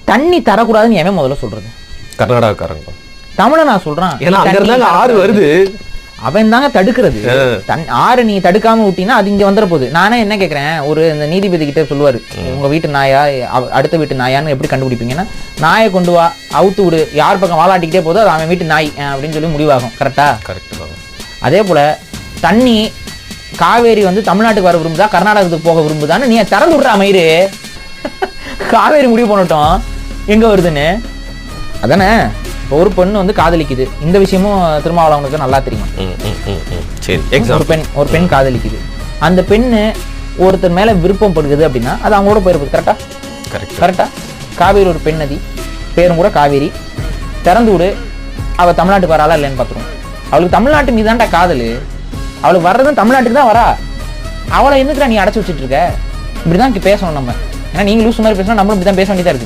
தண்ணி தரக்கூடாதுன்னு எவன் முதல்ல சொல்றது? கர்நாடகாக்காரங்க. தமிழை நான் சொல்றேன், ஏன்னா அங்க இருந்தாங்க ஆறு வருது, அவன் தாங்க தடுக்கிறது. ஆறு நீ தடுக்காம விட்டீங்கன்னா அது இங்க வந்துட போகுது. நானே என்ன கேட்கறேன், ஒரு இந்த நீதிபதி கிட்ட சொல்லுவாரு, உங்க வீட்டு நாயா அடுத்த வீட்டு நாயான்னு எப்படி கண்டுபிடிப்பீங்கன்னா, நாயை கொண்டு வா அவுத்து விடு, யார் பக்கம் வாலாட்டிக்கிட்டே போதோ அது அவன் வீட்டு நாய் அப்படின்னு சொல்லி முடிவாகும். கரெக்டா? கரெக்ட். அதே போல தண்ணி காவேரி தமிழ்நாட்டுக்கு வர விரும்புதா கர்நாடகத்துக்கு போக விரும்புதான்னு நீ திறந்து விடுற மயிறு. காவேரி முடிவு பண்ணட்டும் எங்க வருதுன்னு. அதானே ஒரு பெண்ணு காதலிக்குது, இந்த விஷயமும் திருமாவளவனுக்கு நல்லா தெரியும். ஒரு பெண் காதலிக்குது, அந்த பெண்ணு ஒருத்தர் மேல விருப்பம் படுகுது அப்படின்னா அது அவங்களோட போயிருக்குது. கரெக்டா? கரெக்டா. காவேரி ஒரு பெண் நதி, பேரும் கூட காவேரி. திறந்து விடு, அவ தமிழ்நாட்டுக்கு வராளா இல்லைன்னு பார்த்துருவோம். அவளுக்கு தமிழ்நாட்டு மீது தான்டா காதல், அவளுக்கு வர்றதும் தமிழ்நாட்டுக்கு தான் வரா. அவளை எதுக்குடா நீ அடைச்சி வச்சுட்டு இருக்க? இப்படிதான் பேசணும் நம்ம. ஏன்னா நீங்க லூஸ் மாதிரி பேசணும், நம்மளும் இப்படிதான் பேச வேண்டியதா இருக்கு.